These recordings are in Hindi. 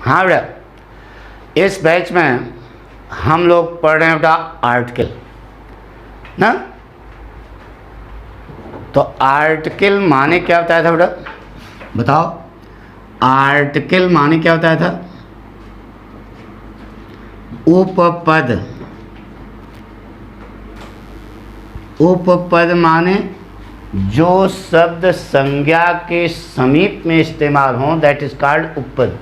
हाँ बेटा, इस बैच में हम लोग पढ़ रहे हैं बेटा आर्टिकल ना। तो आर्टिकल माने क्या बताया था बेटा, बताओ। आर्टिकल माने क्या बताया था? उपपद। उपपद माने जो शब्द संज्ञा के समीप में इस्तेमाल हों, दैट इज कॉल्ड उपपद।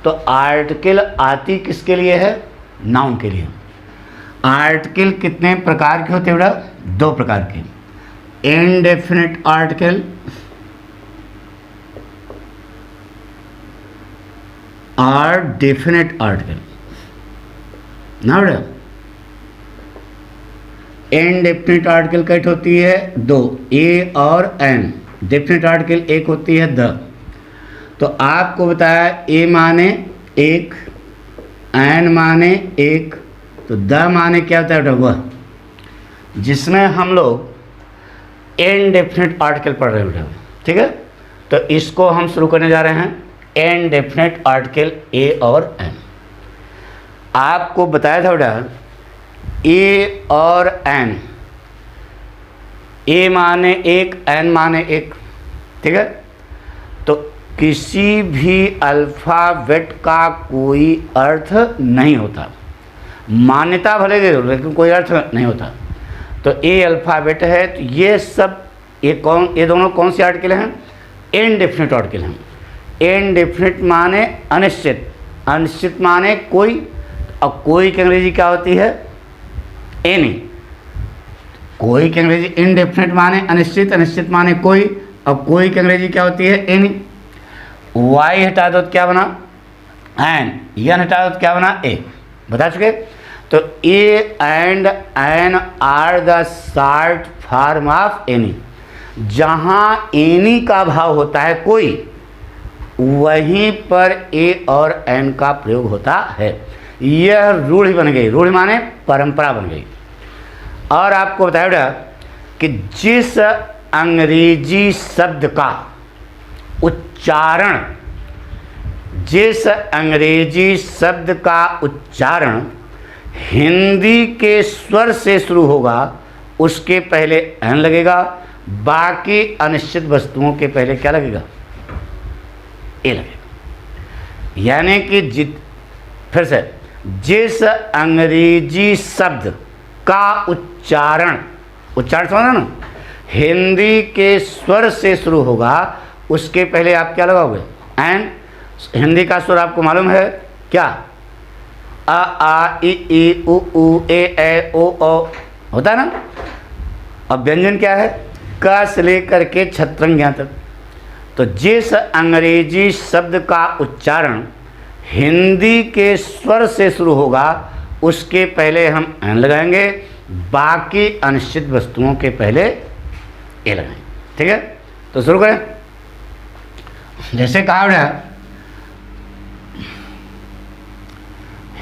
तो आर्टिकल आती किसके लिए है? नाउन के लिए। आर्टिकल कितने प्रकार के होते हैं बेटा? 2 प्रकार के, इनडेफिनिट आर्टिकल और डेफिनेट आर्टिकल ना बेटा। इनडेफिनिट आर्टिकल कैट होती है 2, ए और एन। डेफिनेट आर्टिकल एक होती है द। तो आपको बताया ए माने एक, एन माने एक, तो द माने क्या होता है बेटा? वह, जिसमें हम लोग इनडेफिनिट आर्टिकल पढ़ रहे हैं बेटा। ठीक है, तो इसको हम शुरू करने जा रहे हैं। इनडेफिनिट आर्टिकल ए और एन। आपको बताया था बेटा ए और एन, ए माने एक, एन माने एक। ठीक है, तो किसी भी अल्फ़ाबेट का कोई अर्थ नहीं होता। मान्यता भले दे दो लेकिन कोई अर्थ नहीं होता। तो ए अल्फ़ाबेट है, तो ये सब ये दोनों कौन से आर्टिकल हैं? इनडेफिनिट आर्टिकल हैं। इनडेफिनिट माने अनिश्चित, अनिश्चित माने कोई, और कोई की अंग्रेजी क्या होती है? एनी। कोई की अंग्रेजी इनडेफिनिट माने अनिश्चित, अनिश्चित माने कोई, और कोई की अंग्रेजी क्या होती है? एनी। वाई हटा दो तो क्या बना? एन। एन हटा दो तो क्या बना? ए। बता चुके। तो a and an are the short form of any. जहाँ एनी का भाव होता है कोई, वहीं पर ए और एन का प्रयोग होता है। यह रूढ़ि बन गई। रूढ़ि माने परंपरा बन गई। और आपको बताया बेटा कि जिस अंग्रेजी शब्द का उच्चारण, जिस अंग्रेजी शब्द का उच्चारण हिंदी के स्वर से शुरू होगा, उसके पहले एन लगेगा। बाकी अनिश्चित वस्तुओं के पहले क्या लगेगा? ए लगेगा। यानी कि फिर से, जिस अंग्रेजी शब्द का उच्चारण, उच्चारण समझना ना, हिंदी के स्वर से शुरू होगा, उसके पहले आप क्या लगाओगे? एन। हिंदी का स्वर आपको मालूम है क्या? अ आ इ ई उ ऊ ए ओ औ होता है ना। अब व्यंजन क्या है? क से लेकर के छत्रंगियां तक। तो जिस अंग्रेजी शब्द का उच्चारण हिंदी के स्वर से शुरू होगा, उसके पहले हम एन लगाएंगे। बाकी अनिश्चित वस्तुओं के पहले ए लगाएंगे। ठीक है, तो शुरू करें। जैसे कहा बेटा,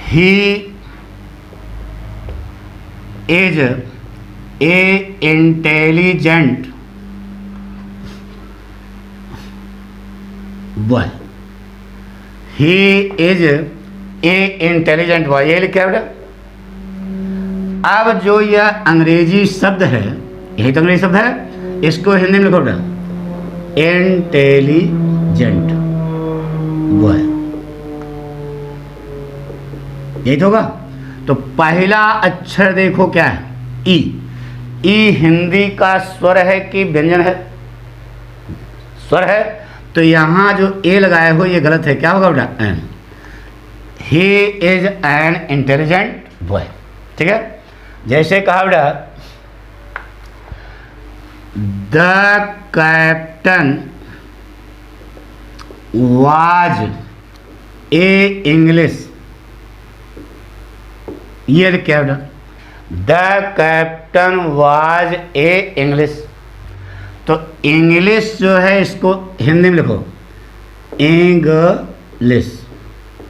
he is a intelligent boy. He is a intelligent boy, ये लिखा है बेटा। अब जो यह अंग्रेजी शब्द है, यही तो अंग्रेजी शब्द है, इसको हिंदी में लिखो बेटा, इंटेलिजेंट बॉय। यही तो होगा। तो पहला अक्षर देखो क्या है? ई। ई हिंदी का स्वर है कि व्यंजन है? स्वर है। तो यहाँ जो ए लगाए हो ये गलत है। क्या होगा बेटा? An. He is an intelligent boy. ठीक है, जैसे कहा बेटा, the captain was a English. ये क्या बेटा? The captain was a English. तो इंग्लिश जो है इसको हिंदी में लिखो इंग्लिश।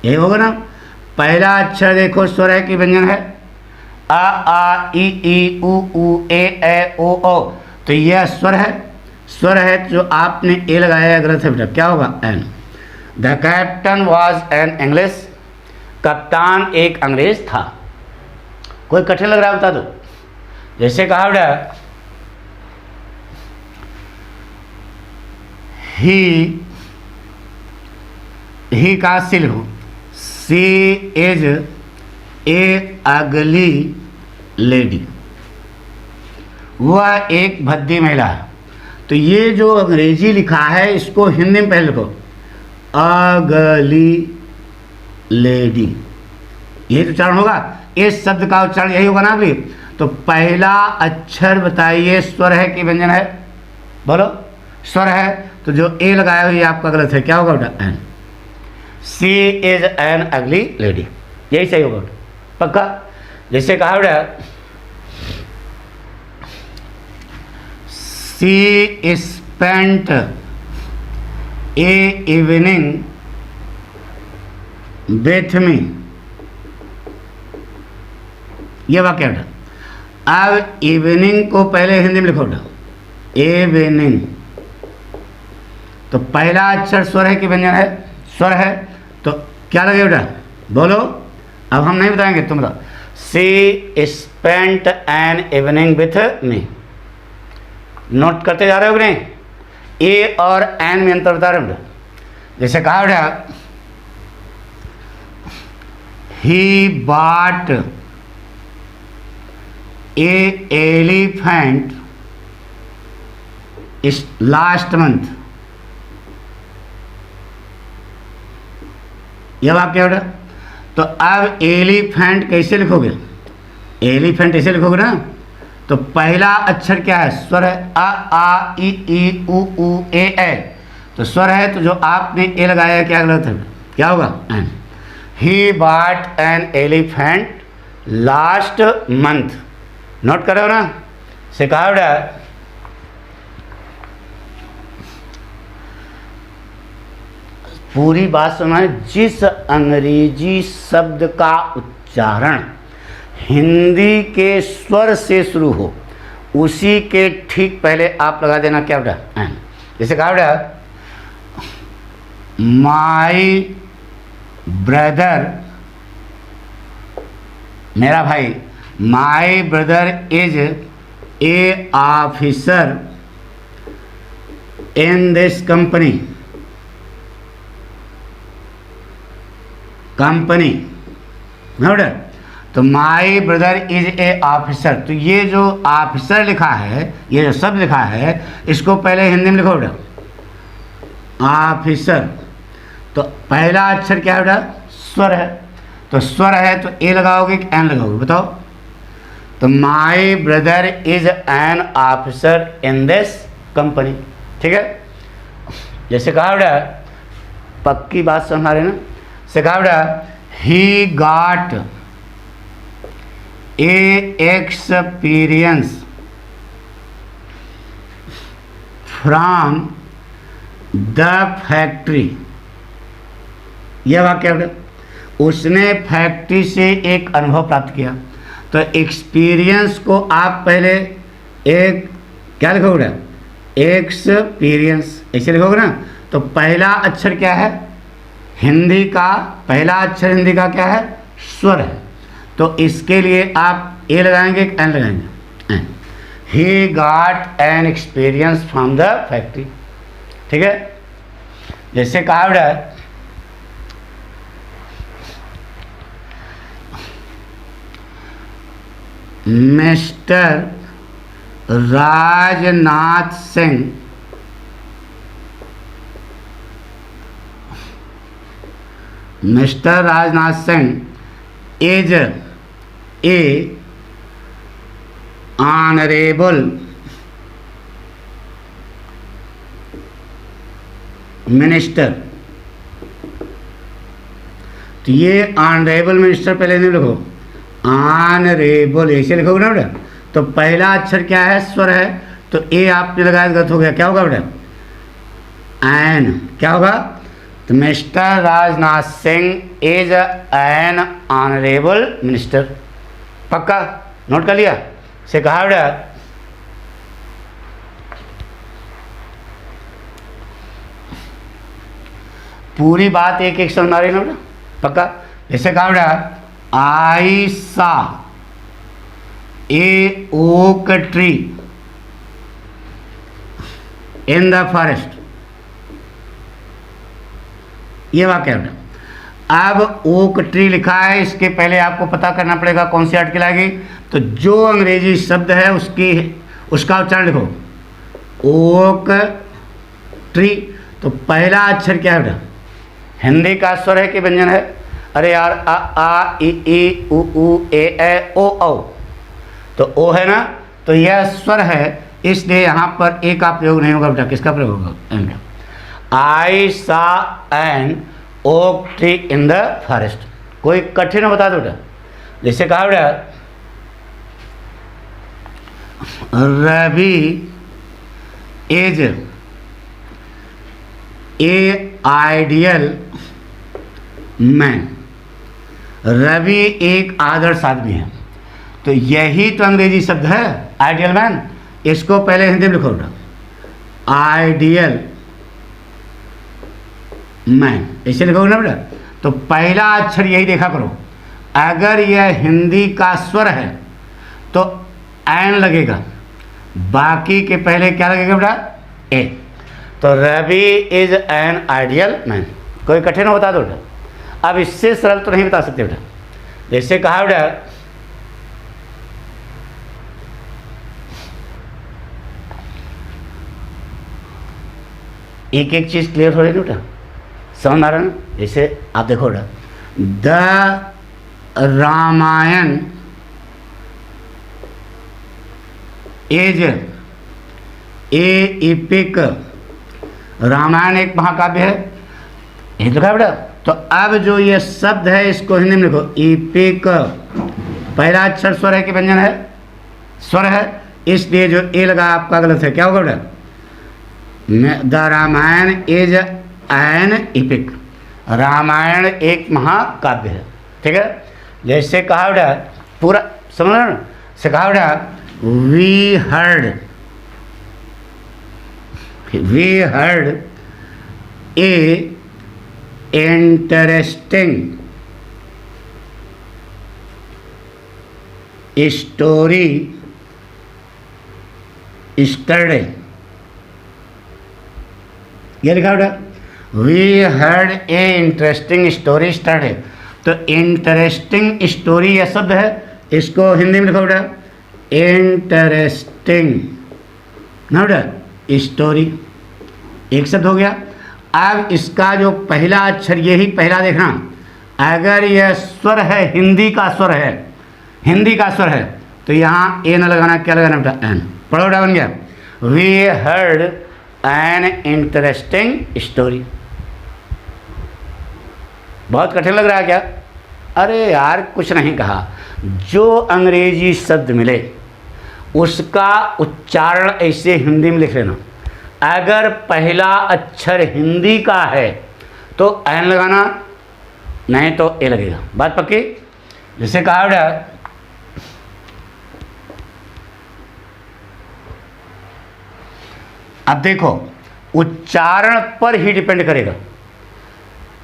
ये होगा ना। पहला अक्षर देखो स्वर है कि व्यंजन है? अ आ इ ई उ ऊ ए ओ औ। तो यह स्वर है। स्वर है जो आपने ए लगाया है, गलत है बेटा। क्या होगा? An. The captain was an English, कप्तान एक अंग्रेज था। कोई कठिन लग रहा है बता दो। जैसे कहा बेटा ही का सी लिखो, सी इज ए अगली लेडी, वह एक भद्दी महिला है। तो ये जो अंग्रेजी लिखा है इसको हिंदी में पहले लिखो, अगली लेडी, यही तो उच्चारण होगा। इस शब्द का उच्चारण यही होगा ना अगली। तो पहला अक्षर बताइए स्वर है कि व्यंजन है, बोलो। स्वर है तो जो ए लगाया हुआ ये आपका गलत है, क्या होगा बेटा? An. She is an ugly lady, यही सही होगा बेटा, पक्का। जैसे कहा बेटा she spent a evening with me, ये वाक्य बेटा। अब इवनिंग को पहले हिंदी में लिखो बेटा, इवनिंग। तो पहला अक्षर स्वर है कि व्यंजन है? स्वर है, तो क्या लगे बेटा, बोलो। अब हम नहीं बताएंगे, तुम बताओ। She spent an evening with me, note करते जा रहे हो कि नहीं? ए और एन में अंतर बता रहे हो बेटा। जैसे कहा बेटा ही बॉट ए एलिफेंट इस लास्ट मंथ, यह वाक्य बेटा। तो अब एलिफेंट कैसे लिखोगे? एलिफेंट ऐसे लिखोगे ना, तो पहला अक्षर क्या है? स्वर है। अ आ इ ई उ ऊ ए ए, तो स्वर है, तो जो आपने ए लगाया है क्या गलत है? क्या होगा? An. He bought an elephant last month, note करो ना। से कहा बेटा पूरी बात सुना, जिस अंग्रेजी शब्द का उच्चारण हिंदी के स्वर से शुरू हो उसी के ठीक पहले आप लगा देना क्या बेटा? एन। जैसे कहा बेटा माई ब्रदर, मेरा भाई, माई brother is a officer in this company, company बेटा। तो माई ब्रदर इज ए ऑफिसर, तो ये जो ऑफिसर लिखा है, ये जो शब्द लिखा है, इसको पहले हिंदी में लिखो बेटा, ऑफिसर। तो पहला अक्षर क्या है बेटा? स्वर है। तो स्वर है तो ए लगाओगे कि एन लगाओगे, बताओ। तो माई brother is an officer in this company, ठीक है। जैसे कहा बेटा, पक्की बात समझा रहे ना। से कहा बेटा ही got A experience from the factory, यह वाक्य बेटा। उसने फैक्ट्री से एक अनुभव प्राप्त किया। तो एक्सपीरियंस को आप पहले एक क्या लिखोगे बेटा? एक्सपीरियंस, ऐसे लिखोगे ना। तो पहला अक्षर क्या है हिंदी का? पहला अक्षर हिंदी का क्या है? स्वर है। तो इसके लिए आप ए लगाएंगे कि एन लगाएंगे? An. He got an experience from the factory, ठीक है। जैसे कहा बेटा mister Rajnath Singh mister Rajnath Singh is a honourable minister. तो ये ऑनरेबल मिनिस्टर पहले नहीं लिखो, ऑनरेबल ऐसे लिखोगे ना बेटा। तो पहला अक्षर क्या है? स्वर है। तो ए आपने लगाया गलत हो गया, क्या होगा बेटा? एन। क्या होगा? तो mister Rajnath Singh is an honourable minister, पक्का नोट कर लिया। से कहा बेटा पूरी बात एक एक समझ आ रही ना बेटा, पक्का। जैसे कहा बेटा I saw a oak tree in the forest, ये वाक्य है बेटा। अब ओक ट्री लिखा है, इसके पहले आपको पता करना पड़ेगा कौन सी आर्टिकल आएगी। तो जो अंग्रेजी शब्द है उसका उच्चारण लिखो, ओक ट्री। तो पहला अक्षर क्या है बेटा, हिंदी का स्वर है कि व्यंजन है? अरे यार आ आ ई उ ए ओ औ, तो ओ है ना, तो यह स्वर है, इसलिए यहाँ पर ए का प्रयोग नहीं होगा बेटा। किसका प्रयोग होगा? एन का। I saw an oak tree in the forest. कोई कठिन बता दो बेटा। जैसे कहा बेटा Ravi is a ideal man. Ravi एक आदर्श आदमी है, तो यही तो अंग्रेजी शब्द है आइडियल मैन। इसको पहले हिंदी में लिखो बेटा, आइडियल मैन, ऐसे लिखोगे ना बेटा। तो पहला अक्षर यही देखा करो, अगर यह हिंदी का स्वर है तो एन लगेगा, बाकी के पहले क्या लगेगा बेटा? ए। तो Ravi is an ideal man. कोई कठिन हो बता दो बेटा। अब इससे सरल तो नहीं बता सकते बेटा। जैसे कहा बेटा एक एक चीज क्लियर हो रही है बेटा, समझ आ रहा है ना? जैसे आप देखो बेटा, the Ramayana is a epic. Ramayana एक महाकाव्य है, ये लिखा बेटा। तो अब जो ये शब्द है इसको हिंदी में लिखो, इपिक। पहला अक्षर स्वर है कि व्यंजन है? स्वर है, इसलिए जो ए लगा आपका गलत है। क्या होगा बेटा? The Ramayana is an epic. Ramayana एक महाकाव्य है, ठीक है। जैसे कहा बेटा, पूरा समझ रहे ना? से कहा बेटा we heard a interesting story yesterday. ये लिखा बेटा, we heard a interesting story yesterday. तो इंटरेस्टिंग स्टोरी यह शब्द है, इसको हिंदी में लिखो बेटा, इंटरेस्टिंग ना बेटा, स्टोरी एक शब्द हो गया। अब इसका जो पहला अक्षर, यही पहला देखना, अगर यह स्वर है, हिंदी का स्वर है, हिंदी का स्वर है, तो यहाँ ए न लगाना, क्या लगाना बेटा? एन। पढ़ो बेटा, बन गया we heard an interesting story. बहुत कठिन लग रहा है क्या? अरे यार कुछ नहीं कहा, जो अंग्रेजी शब्द मिले उसका उच्चारण ऐसे हिंदी में लिख लेना। अगर पहला अक्षर हिंदी का है तो एन लगाना, नहीं तो ए लगेगा। बात पक्की? जैसे कहा बेटा अब देखो, उच्चारण पर ही डिपेंड करेगा,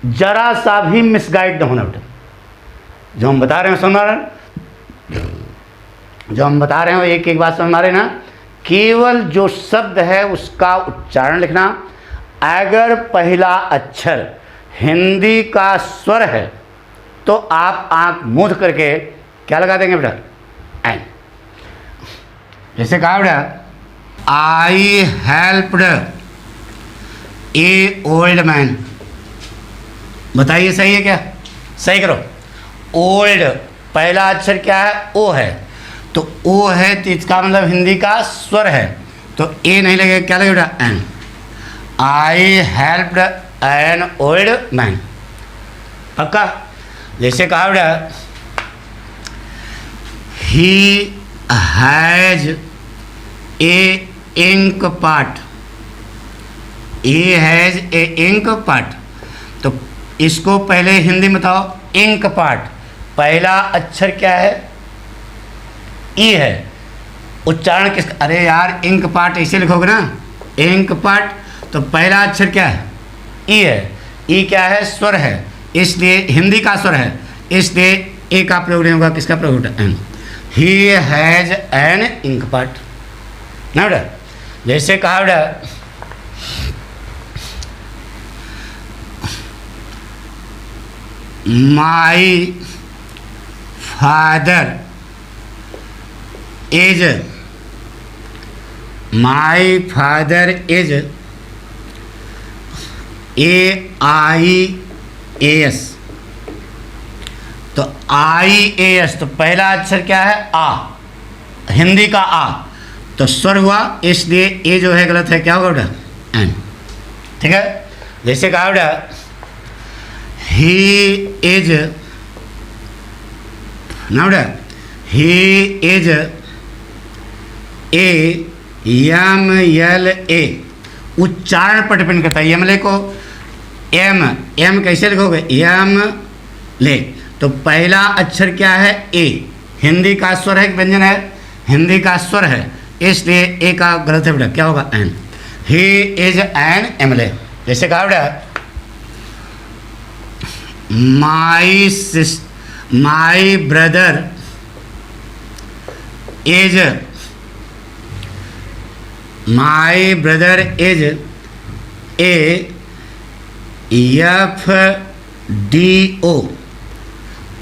जरा सा भी मिसगाइड न होना बेटा। जो हम बता रहे हैं समझ रहे हैं, जो हम बता रहे हो एक एक बात समझ रहे ना, केवल जो शब्द है उसका उच्चारण लिखना। अगर पहला अक्षर हिंदी का स्वर है तो आप आंख मूंद करके क्या लगा देंगे बेटा? एन। जैसे कहा बेटा आई हेल्प्ड ए ओल्ड मैन। बताइए सही है क्या? सही करो। ओल्ड पहला अक्षर क्या है? ओ है, तो ओ है तो इसका मतलब हिंदी का स्वर है, तो ए नहीं लगेगा, क्या लगेगा? An. I helped an old man. पक्का? जैसे कहा बेटा he has a ink pot. A has a ink pot, तो इसको पहले हिंदी में बताओ, इंक पार्ट। पहला अक्षर क्या है? ई है। उच्चारण किस? अरे यार इंक पार्ट ऐसे लिखोगे ना, इंक पार्ट, तो पहला अक्षर क्या है? ई है। ई क्या है, स्वर है, इसलिए हिंदी का स्वर है, इसलिए ए का प्रयोग नहीं होगा, किसका प्रयोग होगा, an. He has an ink pot ना बेटा। जैसे कहा बेटा my father is, my father is AIAS, तो IAS, तो पहला अक्षर क्या है, आ, हिंदी का आ, तो स्वर हुआ, इसलिए ए जो है गलत है, क्या होगा बेटा, एन। ठीक है। जैसे कहा बेटा ही इज ना बेटा, ही इज AMLA, उच्चारण पर डिपेंड करता है। यमले को एम कैसे लिखोगे, यम ले, तो पहला अक्षर क्या है, ए, हिंदी का स्वर है कि व्यंजन है, हिंदी का स्वर है, इसलिए ए का गलत है बेटा, क्या होगा, an. He is an MLA. जैसे कहा बेटा my brother is, my brother is FDO,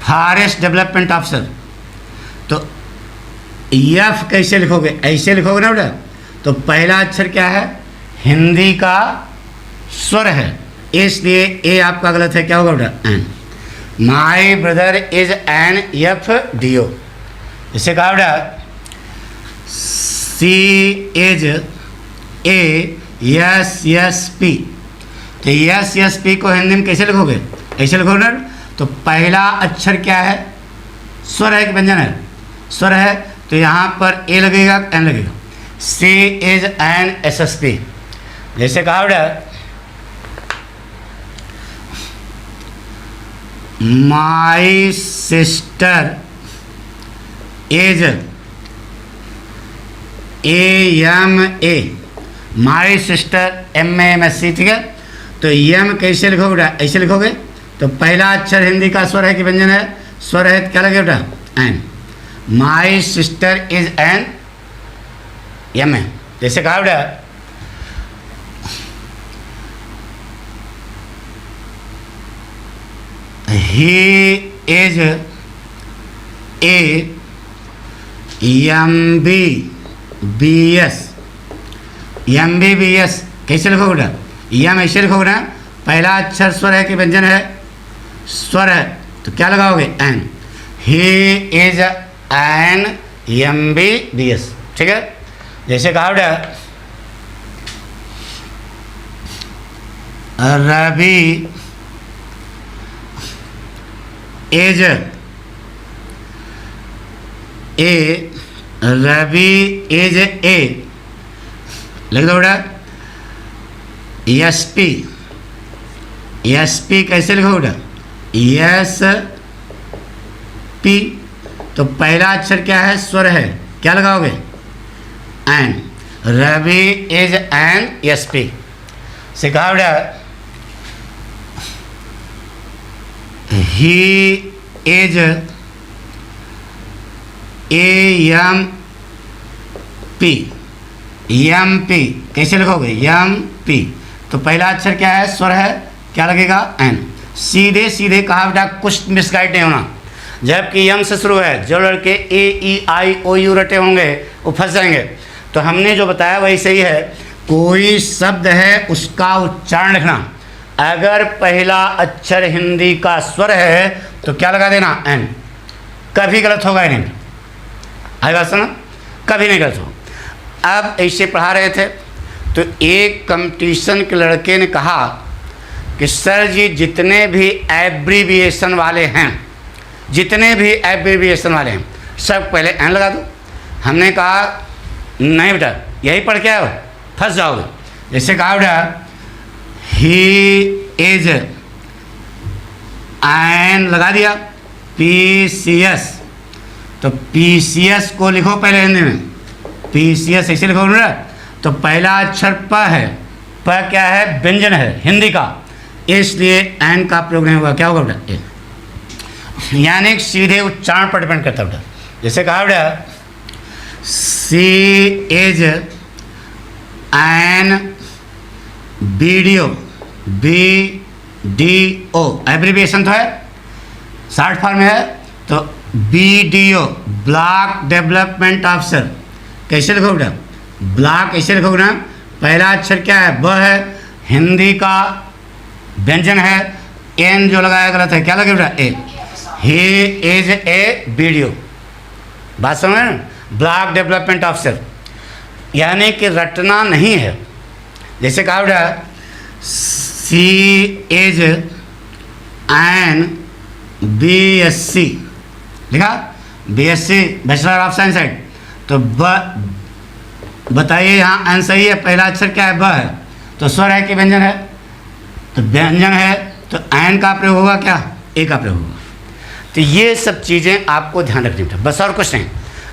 forest development officer, तो एफ कैसे लिखोगे, ऐसे लिखोगे ना बेटा, तो पहला अक्षर क्या है, हिंदी का स्वर है, इसलिए ए आपका गलत है, क्या होगा बेटा, an. My brother is an FDO। इसे कहा बेटा सी इज ASSP, तो SSP को हिंदी में कैसे लिखोगे, ऐसे लिखोगे ना, तो पहला अक्षर क्या है, स्वर है कि व्यंजन है, स्वर है, तो यहाँ पर ए लगेगा, एन लगेगा, सी इज एन SSP। जैसे कहा बेटा माई sister is AMA, my sister MAMSC, ठीक है। तो यम कैसे लिखोगे बेटा, ऐसे लिखोगे, तो पहला अक्षर हिंदी का स्वर है कि व्यंजन है, स्वर है, क्या लगेगा बेटा, an. My sister is an MA। जैसे कहा बेटा ही इज MBBS, कैसे लिखोगे बेटा, यम ऐसे लिखोगे ना, पहला अक्षर स्वर है कि व्यंजन है, स्वर है, तो क्या लगाओगे, an. He is an MBBS, ठीक है। जैसे कहा बेटा रवि इज रवि इज लिख दो बेटा SP कैसे लिखो बेटा, SP, तो पहला अक्षर क्या है, स्वर है, क्या लगाओगे, an. Ravi is an SP। सिखा बेटा ही इज MP, कैसे लिखोगे, MP, तो पहला अक्षर क्या है, स्वर है, क्या लगेगा, एन। सीधे सीधे कहा बेटा, कुछ मिसगाइड नहीं होना, जबकि यम से शुरू है, जो लड़के AEIOU रटे होंगे वो फंस जाएंगे। तो हमने जो बताया वही सही है, कोई शब्द है उसका उच्चारण लिखना, अगर पहला अक्षर हिंदी का स्वर है तो क्या लगा देना, एन, कभी गलत होगा ही नहीं, आई बात सुना, कभी नहीं गलत हो। अब ऐसे पढ़ा रहे थे तो एक कंपटीशन के लड़के ने कहा कि सर जी जितने भी एब्रीविएशन वाले हैं, जितने भी एब्रीविएशन वाले हैं सब पहले एन लगा दो। हमने कहा नहीं बेटा, यही पढ़ के आओ, फंस जाओगे। जैसे कहा बेटा ही इज एन लगा दिया, PCS, तो PCS को लिखो पहले हिंदी में, PCS ऐसे लिखो ना, तो पहला अक्षर प है, प क्या है, व्यंजन है हिंदी का, इसलिए एन का प्रयोग नहीं होगा। क्या होगा बेटा? ए। यानी सीधे उच्चारण पर डिपेंड करता है बेटा। जैसे कहा बेटा she is an BDO, BDO abbreviation तो है, शॉर्ट फॉर्म है, तो BDO ब्लॉक डेवलपमेंट ऑफिसर। कैसे लिखो बेटा? ब्लॉक ऐसे लिखोगे ना, पहला अक्षर क्या है? ब है, हिंदी का व्यंजन है, एन जो लगाया गलत है, क्या लगे बेटा? A. He is a BDO, बात समझ रहे हैं? ब्लॉक डेवलपमेंट ऑफिसर, यानी कि रटना नहीं है। जैसे कहा बेटा सी इज एन BSc, लिखा BSc बैचलर ऑफ साइंस है, तो बताइए यहाँ एन सही है, पहला अक्षर क्या है? ब है, तो स्वर है कि व्यंजन है? तो व्यंजन है, तो एन का प्रयोग होगा, क्या? ए का प्रयोग होगा। तो ये सब चीज़ें आपको ध्यान रखनी है। बस और कुछ नहीं,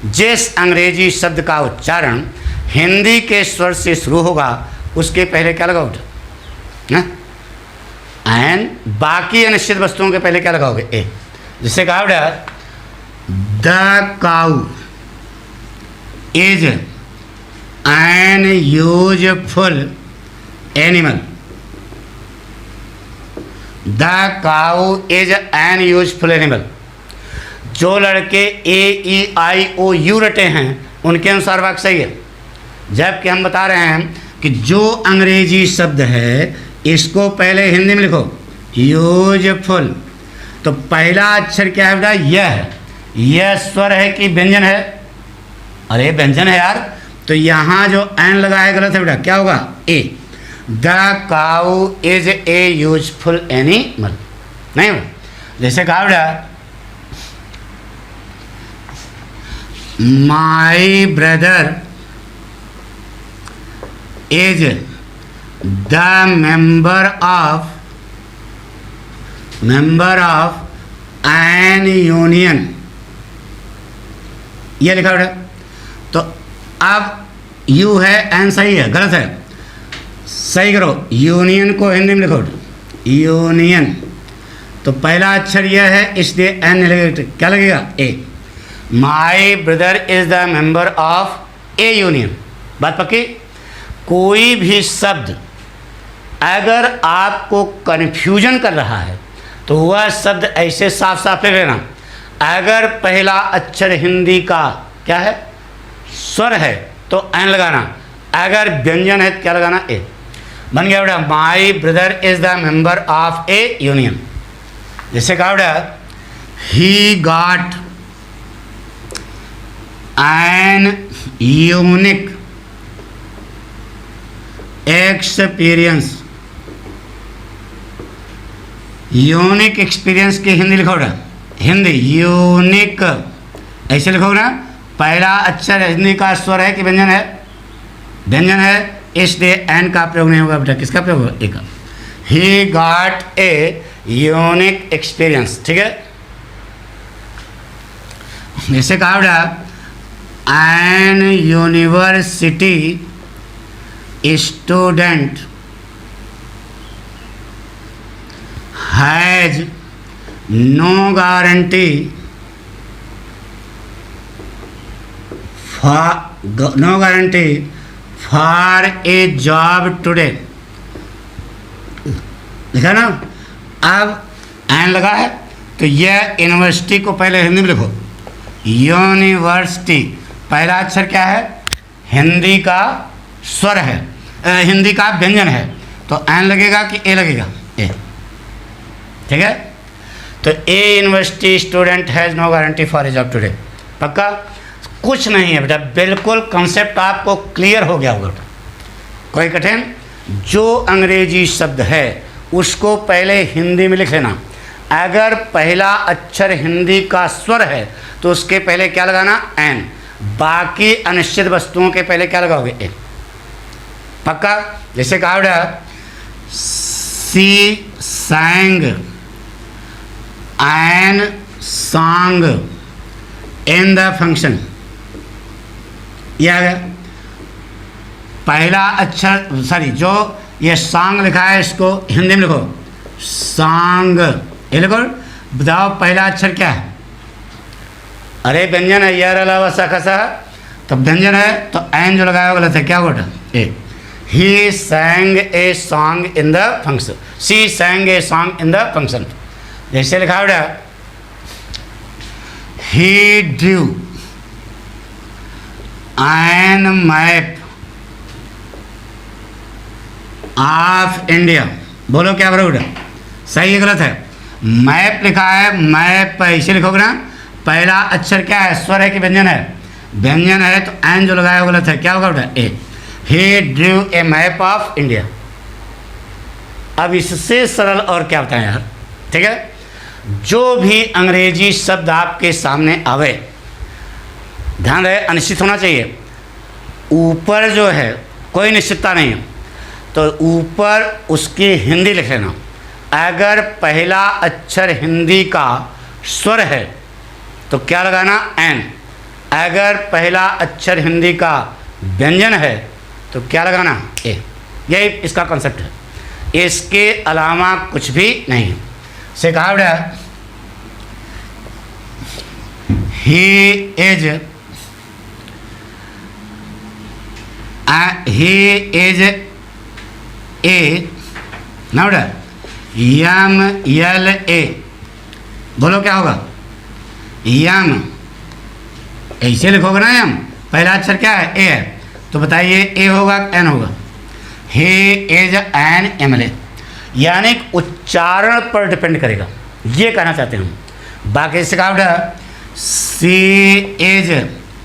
जिस अंग्रेजी शब्द का उच्चारण हिंदी के स्वर से शुरू होगा उसके पहले क्या लगाओगे? एन। बाकी अनिश्चित वस्तुओं के पहले क्या लगाओगे? ए। जिससे कहा बेटा the cow is an useful animal, the cow is an useful animal. जो लड़के AEIOU रटे हैं उनके अनुसार वाक्य सही है, जबकि हम बता रहे हैं कि जो अंग्रेजी शब्द है इसको पहले हिंदी में लिखो, यूजफुल। तो पहला अक्षर क्या है बेटा? यह है। यह स्वर है कि व्यंजन है? अरे व्यंजन है यार, तो यहाँ जो एन लगाया गलत है बेटा, क्या होगा? A. The cow is a useful animal, नहीं हो। जैसे कहा बेटा my brother is the member of an union, ये लिखा बेटा। तो अब यू है, एन सही है, गलत है, सही करो। यूनियन को हिंदी में लिखो, यूनियन। तो पहला अक्षर यह है, इसलिए एन नहीं लगेगा, क्या लगेगा? A. My brother is the member of a union, बात पक्की। कोई भी शब्द अगर आपको कन्फ्यूजन कर रहा है तो वह शब्द ऐसे साफ साफ ले लेना। अगर पहला अक्षर हिंदी का क्या है? स्वर है, तो एन लगाना। अगर व्यंजन है तो क्या लगाना? ए। बन गया बेटा my brother is the member of a union. जैसे कहा बेटा ही got N unique experience, unique experience की हिंदी लिखो बेटा, हिंदी यूनिक ऐसे लिखो ना। पहला अक्षर हिंदी का स्वर है कि व्यंजन है? व्यंजन है, इसलिए एन का प्रयोग नहीं होगा बेटा, किसका प्रयोग होगा? ए का। He got a unique experience, ठीक है। जैसे कहा बेटा an university student has no guarantee for a job today, लिखा ना। अब एन लगा है, तो यह यूनिवर्सिटी को पहले हिंदी में लिखो, यूनिवर्सिटी। पहला अक्षर क्या है? हिंदी का स्वर है, हिंदी का व्यंजन है, तो एन लगेगा कि ए लगेगा? ए, ठीक है। तो a university student has no guarantee for a job today, पक्का? कुछ नहीं है बेटा, बिल्कुल कंसेप्ट आपको क्लियर हो गया होगा बेटा, कोई कठिन। जो अंग्रेजी शब्द है उसको पहले हिंदी में लिख लेना। अगर पहला अक्षर हिंदी का स्वर है तो उसके पहले क्या लगाना? एन। बाकी अनिश्चित वस्तुओं के पहले क्या लगाओगे? ए, पक्का? जैसे कहा बेटा she sang an song in the function, यह आ गया। पहला अक्षर जो ये सॉन्ग लिखा है इसको हिंदी में लिखो, सांग। ये लिखो, बताओ पहला अक्षर क्या है? अरे व्यंजन है, यार अलावा सा तो व्यंजन है, तो एन जो लगाया गलत है, क्या होगा? A. He sang a song in the function, she sang a song in the function. जैसे लिखा हुआ he drew an map of India. बोलो क्या बरोबर? सही है गलत है? मैप लिखा है, मैप ऐसे लिखोगे ना, पहला अक्षर क्या है? स्वर है कि व्यंजन है? व्यंजन है, तो एन जो लगाया गलत है, क्या होगा बेटा? A. He drew a map of India. अब इससे सरल और क्या बताएं यार, ठीक है? जो भी अंग्रेजी शब्द आपके सामने आवे, ध्यान रहे अनिश्चित होना चाहिए। ऊपर जो है कोई निश्चितता नहीं है, तो ऊपर उसकी हिंदी लिख लेना। अगर पहला अक्षर हिंदी का स्वर है तो क्या लगाना? एन। अगर पहला अक्षर हिंदी का व्यंजन है तो क्या लगाना? ए। यही इसका कॉन्सेप्ट है, इसके अलावा कुछ भी नहीं से कहा बेटा। ही इज ए ना बेटा, यम यल ए। बोलो क्या होगा? यम। ऐसे लिखोगे ना, यम पहला अक्षर क्या है? ए है, तो बताइए ए होगा एन होगा? ही इज एन MLA, यानी उच्चारण पर डिपेंड करेगा, ये कहना चाहते हैं हम। बाकी से कहा बेटा she is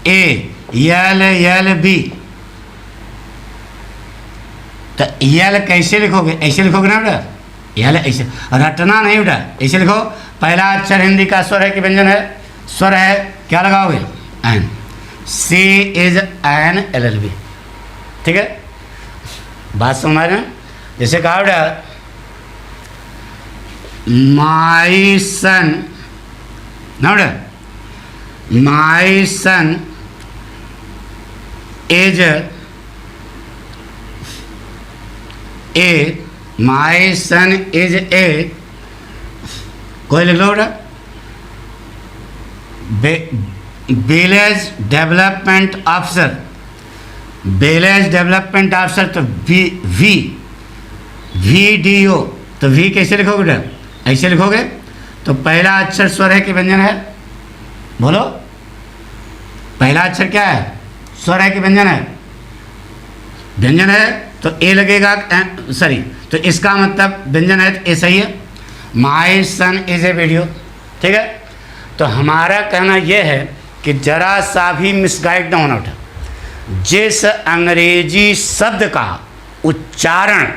a L B, तो यल कैसे लिखोगे? ऐसे लिखोगे ना बेटा, यल ऐसे रटना नहीं बेटा, ऐसे लिखो। पहला अक्षर हिंदी का स्वर है कि व्यंजन है? स्वर है, क्या लगाओगे? An. She is an LLB, ठीक है? बात समझ रहे हैं? जैसे कहा बेटा माई सन ना बेटा, माई सन is a, my sun is a, कोई लिख लो बेटा, village development officer. Village development officer, तो VDO, तो वी कैसे लिखोगे बेटा? ऐसे लिखोगे। तो पहला अक्षर स्वर है कि व्यंजन है? बोलो, पहला अक्षर क्या है? स्वर है कि व्यंजन है? व्यंजन है, तो ए लगेगा, सॉरी, तो इसका मतलब व्यंजन है तो ए सही है। माई सन इज ए वीडियो, ठीक है? तो हमारा कहना यह है कि जरा सा भी मिसगाइड ना होना उठा। जिस अंग्रेजी शब्द का उच्चारण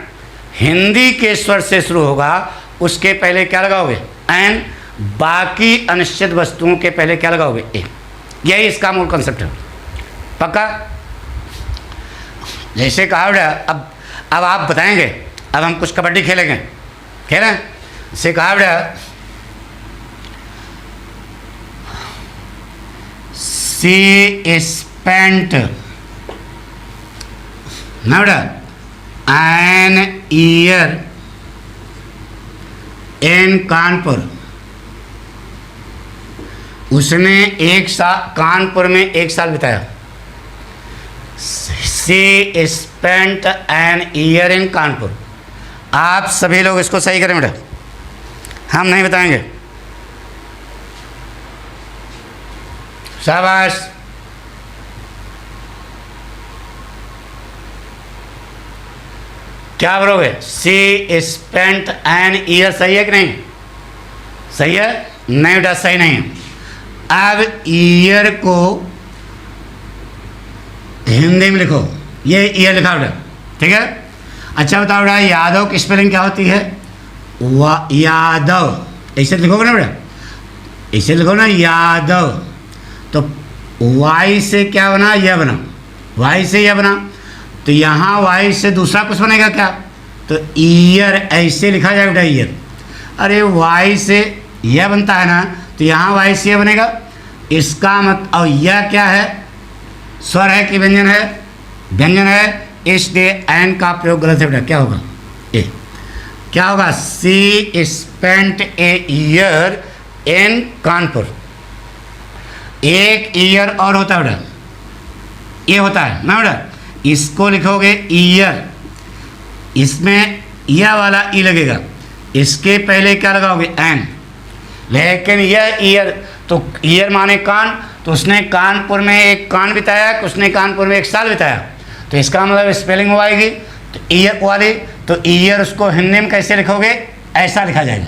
हिंदी के स्वर से शुरू होगा उसके पहले क्या लगाओगे? एन। बाकी अनिश्चित वस्तुओं के पहले क्या लगाओगे? ए। यही इसका मूल कॉन्सेप्ट है, पक्का? जैसे कहा बेटा, अब आप बताएंगे, अब हम कुछ कबड्डी खेलेंगे, खेलें? जैसे कहा बेटा सी स्पेंट ना बेटा एन ईयर इन कानपुर। उसने एक साल कानपुर में एक साल बिताया। She spent an year in Kanpur. आप सभी लोग इसको सही करें बेटा, हम नहीं बताएंगे। शाबाश। क्या बोलोगे? सी स्पेंट एन ईयर सही है कि नहीं? सही है? नहीं बेटा सही नहीं है। अब ईयर को हिंदी में लिखो, ये ईयर लिखा बेटा, ठीक है? अच्छा बताओ बेटा यादव की स्पेलिंग क्या होती है? यादव, ऐसे लिखोगे ना बेटा, ऐसे लिखो ना यादव। तो वाई से क्या बना? यह बना, वाई से यह बना। तो यहाँ वाई से दूसरा कुछ बनेगा क्या? तो ईयर ऐसे लिखा जाए बेटा, ईयर। अरे वाई से यह बनता है ना, तो यहाँ वाई से यह बनेगा। इसका मत, और यह क्या है? स्वर है कि व्यंजन है? व्यंजन है, इसलिए एन का प्रयोग गलत है बेटा, क्या होगा? ए। क्या होगा? She spent a year in Kanpur. एक ईयर और होता है बेटा, ये होता है ना बेटा, इसको लिखोगे ईयर, इसमें यह वाला ई लगेगा, इसके पहले क्या लगाओगे? एन। लेकिन यह ईयर, तो ईयर माने कान, तो उसने कानपुर में एक कान बिताया, उसने कानपुर में एक साल बिताया, तो इसका मतलब स्पेलिंग वो आएगी तो ईयर वाली। तो ईयर उसको हिंदी में कैसे लिखोगे? ऐसा लिखा जाएगा।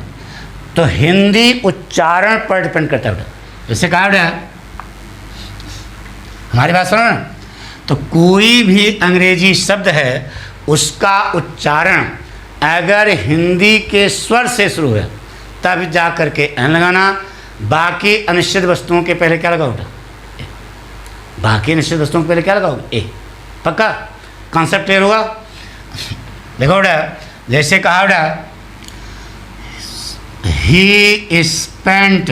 तो हिंदी उच्चारण पर डिपेंड करता है बेटा। जैसे कहा बेटा, हमारी बात सुनो ना, तो कोई भी अंग्रेजी शब्द है उसका उच्चारण अगर हिंदी के स्वर से शुरू है तब जा कर के एन लगाना। बाकी अनिश्चित वस्तुओं के पहले क्या लगाओगे? बाकी अनिश्चित वस्तुओं के पहले क्या लगाओगे? ए। पक्का कॉन्सेप्ट क्लियर होगा? देखो बेटा, जैसे कहा बेटा, he spent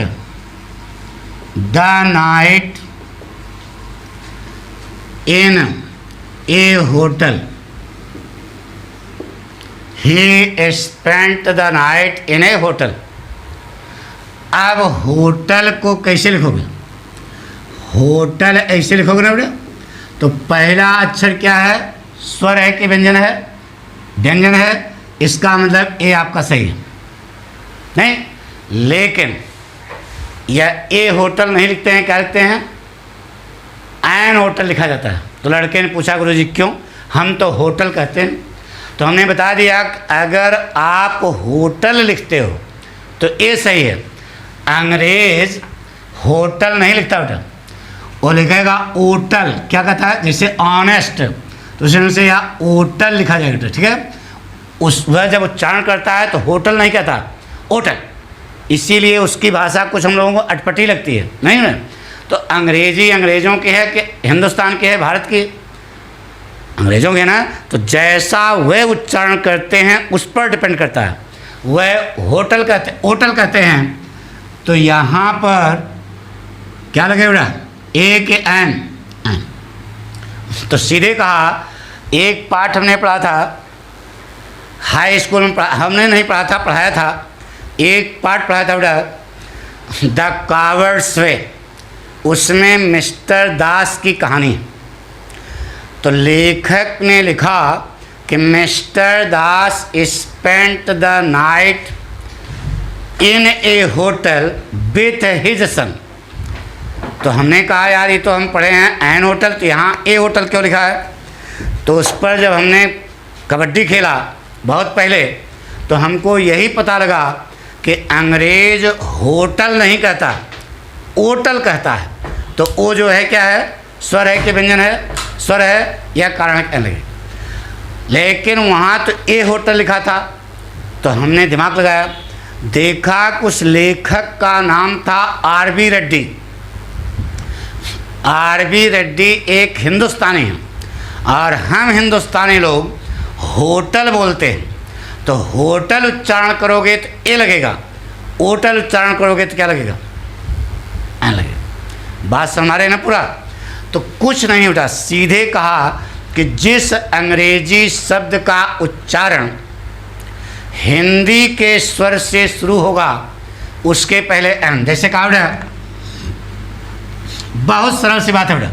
the night in A hotel. He spent the night in A hotel. अब होटल को कैसे लिखोगे? होटल ऐसे लिखोगे ना बेटा, तो पहला अक्षर क्या है? स्वर है कि व्यंजन है? व्यंजन है, इसका मतलब ए आपका सही है नहीं। लेकिन यह ए होटल नहीं लिखते हैं, क्या लिखते हैं? एन होटल लिखा जाता है। तो लड़के ने पूछा गुरुजी क्यों? हम तो होटल कहते हैं। तो हमने बता दिया अगर आप होटल लिखते हो तो ए सही है। अंग्रेज होटल नहीं लिखता बेटा, वो लिखेगा ओटल। क्या कहता है? जैसे ऑनेस्ट, तो उसमें यहाँ ओटल लिखा जाएगा, ठीक है। उस वह जब उच्चारण करता है तो होटल नहीं कहता, ओटल। इसीलिए उसकी भाषा कुछ हम लोगों को अटपटी लगती है, नहीं ना। तो अंग्रेजी अंग्रेज़ों की है कि हिंदुस्तान की है, भारत की? अंग्रेज़ों की है ना। तो जैसा वह उच्चारण करते हैं उस पर डिपेंड करता है। वह होटल कहते, ओटल कहते हैं, तो यहाँ पर क्या लगे बेटा? ए के एन, एन। तो सीधे कहा, एक पाठ हमने पढ़ा था हाई स्कूल में, हमने नहीं पढ़ा था, पढ़ाया था। एक पाठ पढ़ाया था बेटा, द कावर्ड्स वे। उसमें मिस्टर दास की कहानी है। तो लेखक ने लिखा कि mister Das spent the night in A hotel with his son. तो हमने कहा यार ये तो हम पढ़े हैं एन होटल, तो यहाँ ए होटल क्यों लिखा है? तो उस पर जब हमने कबड्डी खेला बहुत पहले, तो हमको यही पता लगा कि अंग्रेज होटल नहीं कहता, ओटल कहता है। तो ओ जो है क्या है? स्वर है कि व्यंजन है? स्वर है, या कारण है लगे। लेकिन वहाँ तो ए होटल लिखा था, तो हमने दिमाग लगाया, देखा कुछ लेखक का नाम था आर.बी. रेड्डी। आर.बी. रेड्डी एक हिंदुस्तानी है और हम हिंदुस्तानी लोग होटल बोलते हैं। तो होटल उच्चारण करोगे तो ए लगेगा, ओटल उच्चारण करोगे तो क्या लगेगा? एन लगेगा। बात समझ रहे ना पूरा? तो कुछ नहीं उठा, सीधे कहा कि जिस अंग्रेजी शब्द का उच्चारण हिंदी के स्वर से शुरू होगा उसके पहले एन। जैसे कहा बेटा, बहुत सरल सी बात है बेटा।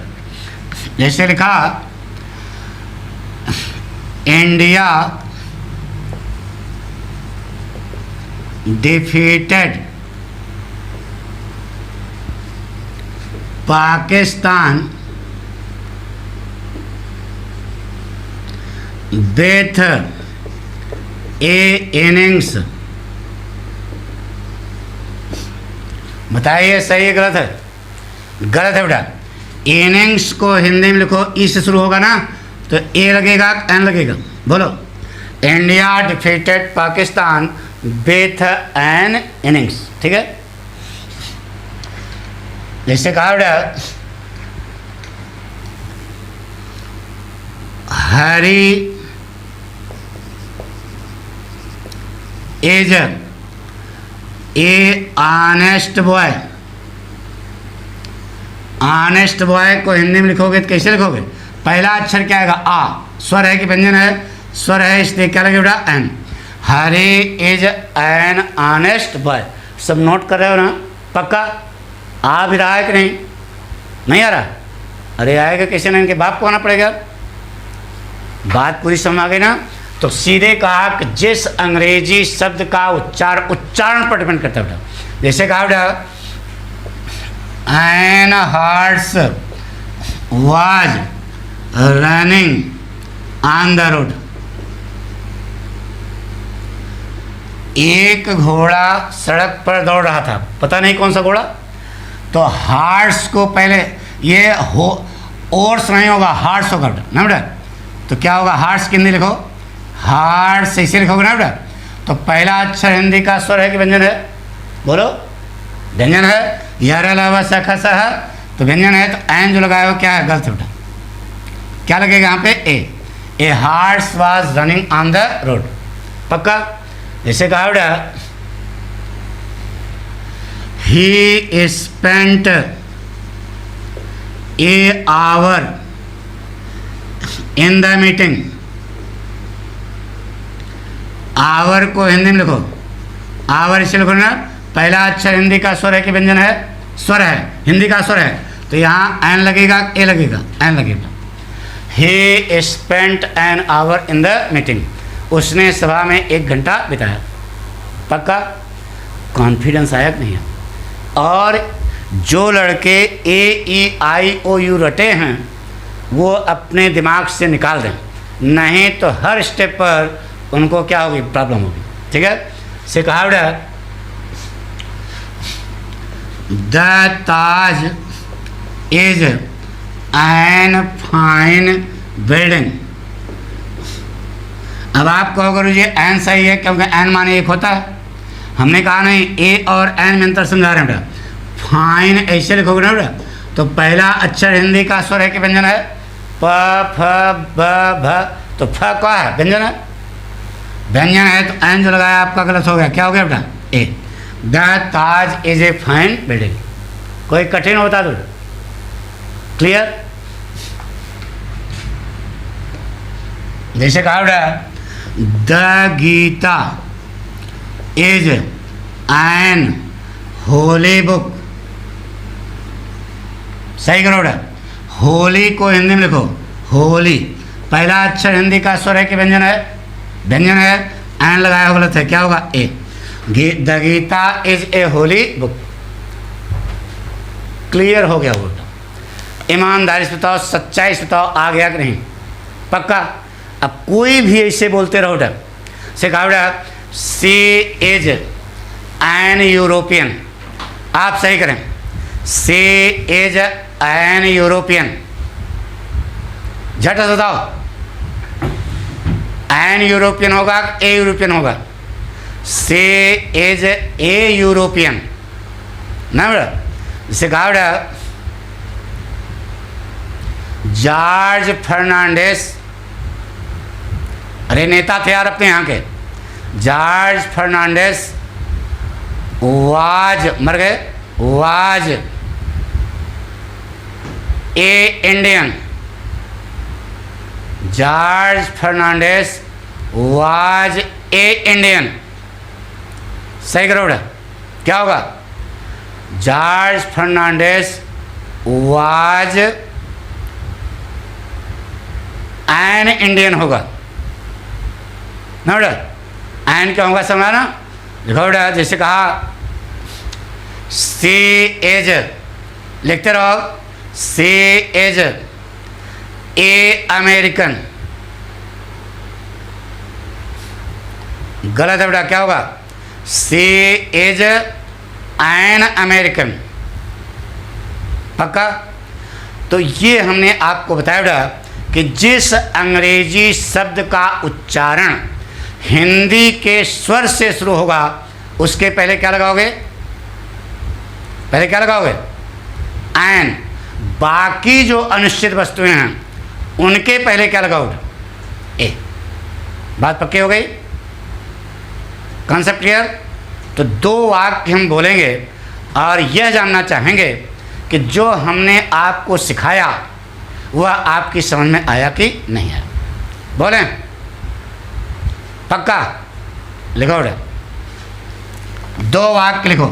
जैसे लिखा India defeated Pakistan with A innings. बताइए सही है गलत है? गलत है बेटा। इनिंग्स को हिंदी में लिखो, ई से शुरू होगा ना, तो ए लगेगा, एन लगेगा। बोलो, India defeated Pakistan with an innings, ठीक है। जैसे कहा बेटा, Hari is a honest boy. Honest boy को हिंदी में लिखोगे तो कैसे लिखोगे? पहला अक्षर क्या आएगा? आ। स्वर है कि व्यंजन है? स्वर है, इसलिए क्या लगेगा बेटा? An. Hari is an honest boy. सब नोट कर रहे हो ना? पक्का आ भी रहा है कि नहीं? नहीं आ रहा? अरे आएगा कैसे ना, इनके बाप को आना पड़ेगा। बात पूरी समझ आ गई ना? तो सीधे कहा कि जिस अंग्रेजी शब्द का उच्चारण पर डिपेंड करता है। जैसे कहा बेटा an horse was running on the road. एक घोड़ा सड़क पर दौड़ रहा था, पता नहीं कौन सा घोड़ा। तो हार्स को पहले ये हो ओर्स नहीं होगा, हार्स होगा बेटा ना बेटा। तो क्या होगा? हार्स किंदी लिखो, हार्स ऐसे लिखोगे ना बेटा। तो पहला अक्षर हिंदी का स्वर है कि व्यंजन है? बोलो, व्यंजन है। यार अलावा सखा सहा तो व्यंजन है। तो एन जो लगाए हो क्या है? गलत है बेटा। क्या लगेगा यहाँ पे? A horse was running on the road. पक्का? जैसे कहा बेटा he spent a hour in the meeting. Hour को हिंदी में लिखो, आवर इसे लिखो ना। पहला अक्षर हिंदी का स्वर है कि व्यंजन है? स्वर है, हिंदी का स्वर है। तो यहाँ एन लगेगा, ए लगेगा, एन लगेगा। ही spent an hour in the meeting. उसने सभा में 1 घंटा बिताया। पक्का? कॉन्फिडेंस आया कि नहीं है? और जो लड़के AEIOU रटे हैं वो अपने दिमाग से निकाल दें, नहीं तो हर स्टेप पर उनको क्या होगी? प्रॉब्लम होगी। ठीक है? से कहा बेटा the Taj is an fine building. अब आप कहोगे गुरु जी एन सही है क्योंकि एन माने एक होता है। हमने कहा नहीं, ए और एन में अंतर समझा रहे हैं बेटा। फाइन ऐसे लिखोगे ना बेटा। तो पहला अक्षर हिंदी का स्वर है कि व्यंजन है? प फ ब भ। तो फ क्या है? व्यंजन है। व्यंजन है तो एन जो लगाया आपका गलत हो गया। क्या हो गया बेटा? A. The Taj is a fine building. कोई कठिन होता तो? क्लियर? जैसे कहा बेटा the Gita is an holy book. सही करो बेटा। होली को हिंदी में लिखो, होली। पहला अक्षर हिंदी का स्वर है कि व्यंजन है? व्यंजन है। एन लगाया गलत है। क्या होगा? A. The Gita is a holy book. Clear हो गया वो? ईमानदारी से बताओ, सच्चाई से बताओ, आ गया कि नहीं? पक्का? अब कोई भी ऐसे बोलते रहो डर से। कहा बेटा सी इज एन यूरोपियन। आप सही करें, सी इज एन यूरोपियन। झट से बताओ, एन यूरोपियन होगा ए यूरोपियन होगा? सी इज ए यूरोपियन ना बेटा। जैसे कहा बेटा जॉर्ज फर्नांडिस, अरे नेता थे यार अपने यहाँ के। जॉर्ज फर्नांडिस वाज, मर गए, was a Indian. George Fernandes was a Indian. सही करो बेटा। क्या होगा? George Fernandes was an Indian होगा ना बेटा। एन क्या होगा समझाना? देखो बेटा जैसे कहा सी एज, लिखते रहो, सी एज ए अमेरिकन। गलत है बेटा। क्या होगा? सी एज एन अमेरिकन। पक्का? तो ये हमने आपको बताया बेटा कि जिस अंग्रेजी शब्द का उच्चारण हिंदी के स्वर से शुरू होगा उसके पहले क्या लगाओगे? पहले क्या लगाओगे? एन। बाकी जो अनिश्चित वस्तुएं हैं उनके पहले क्या लगाओगे? ए। बात पक्की हो गई? Concept clear? तो 2 वाक्य हम बोलेंगे और यह जानना चाहेंगे कि जो हमने आपको सिखाया वह आपकी समझ में आया कि नहीं आया। बोलें? पक्का? लिखो बेटा, 2 वाक्य लिखो।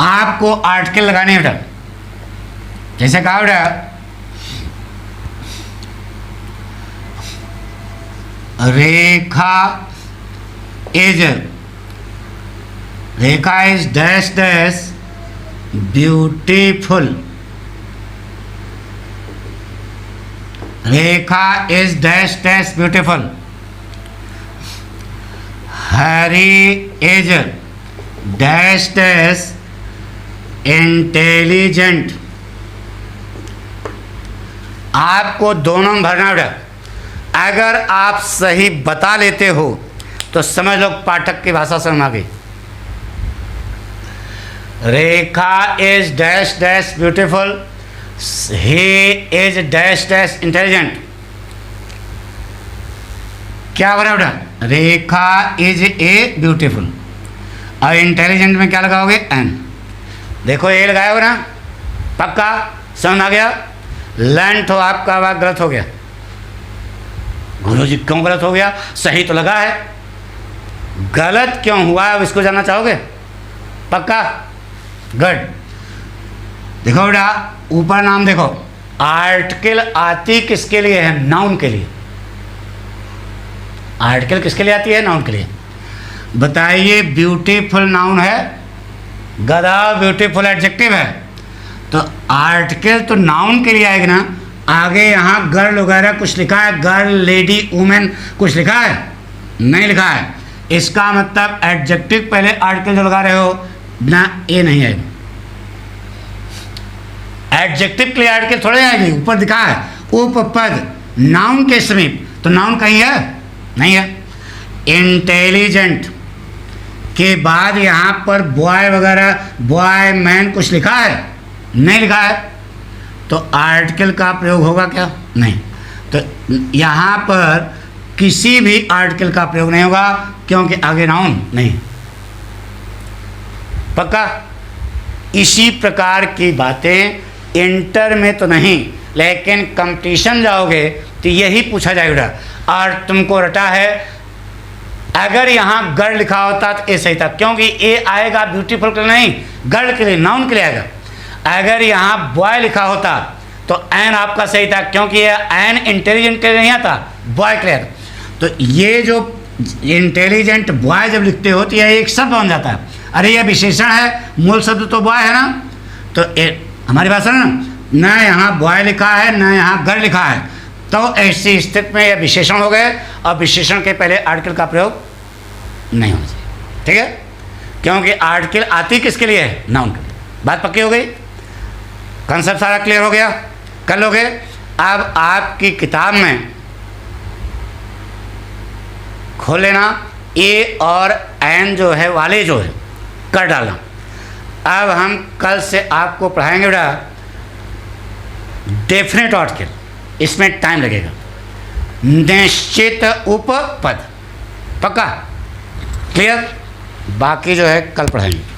आपको आर्टिकल लगाने बेटा, जैसे कहा बेटा Rekha is dash dash beautiful. Rekha is dash dash beautiful. Hari is dash dash intelligent. आपको दोनों में भरना बेटा। अगर आप सही बता लेते हो तो समझ लो पाठक की भाषा समझ आ गई। Rekha is dash dash beautiful, he is dash dash intelligent. क्या बना बेटा? रेखा इज ए ब्यूटीफुल, और इंटेलिजेंट में क्या लगाओगे? एन। देखो ए लगाया हो ना, पक्का समझ आ गया। लर्न तो आपका वाक्य गलत हो गया। गुरुजी क्यों गलत हो गया? सही तो लगा है, गलत क्यों हुआ अब इसको जानना चाहोगे? पक्का? गुड। देखो बेटा ऊपर नाम देखो, आर्टिकल आती किसके लिए है? नाउन के लिए। आर्टिकल किसके लिए आती है? नाउन के लिए। बताइए, ब्यूटीफुल नाउन है, गधा ब्यूटीफुल एडजेक्टिव है, तो आर्टिकल तो नाउन के लिए आएगा ना। आगे यहाँ गर्ल वगैरह कुछ लिखा है? गर्ल, लेडी, वुमेन कुछ लिखा है? नहीं लिखा है। इसका मतलब एडजेक्टिव पहले आर्टिकल जो लगा रहे हो बिना ए नहीं आएगा। एडजेक्टिव के लिए आर्टिकल थोड़े आएगी, ऊपर दिखा है उपपद नाउन के समीप, तो नाउन कहीं है? नहीं है। इंटेलिजेंट के बाद यहाँ पर बॉय वगैरह, बॉय मैन कुछ लिखा है? नहीं लिखा है, तो आर्टिकल का प्रयोग होगा क्या? नहीं। तो यहाँ पर किसी भी आर्टिकल का प्रयोग नहीं होगा, क्योंकि आगे नाउन नहीं। पक्का? इसी प्रकार की बातें इंटर में तो नहीं, लेकिन कंपटीशन जाओगे तो यही पूछा जाएगा। और तुमको रटा है, अगर यहाँ गर्ल लिखा होता तो ए सही था, क्योंकि ए आएगा ब्यूटीफुल के लिए नहीं, गर्ल के लिए, नाउन के लिए आएगा। अगर यहाँ बॉय लिखा होता तो एन आपका सही था, क्योंकि ये एन इंटेलिजेंट के लिए नहीं आता, बॉय के लिए आता। तो ये जो इंटेलिजेंट बॉय जब लिखते हो तो यह एक शब्द बन जाता है। अरे यह विशेषण है, मूल शब्द तो बॉय है ना, तो हमारी भाषा ना यहाँ बॉय लिखा है ना यहाँ गर्ल लिखा है, तो ऐसी स्थिति में यह विशेषण हो गए, और विशेषण के पहले आर्टिकल का प्रयोग नहीं होना चाहिए। ठीक है? क्योंकि आर्टिकल आती किसके लिए है? नाउन के लिए। बात पक्की हो गई? कंसेप्ट सारा क्लियर हो गया? कर लोगे? अब आपकी किताब में खोल लेना, ए और एन जो है वाले जो है कर डालना। अब हम कल से आपको पढ़ाएंगे बेटा डेफिनेट आर्टिकल, इसमें टाइम लगेगा। निश्चित उपपद। पक्का? क्लियर? बाकी जो है कल पढ़ाएंगे।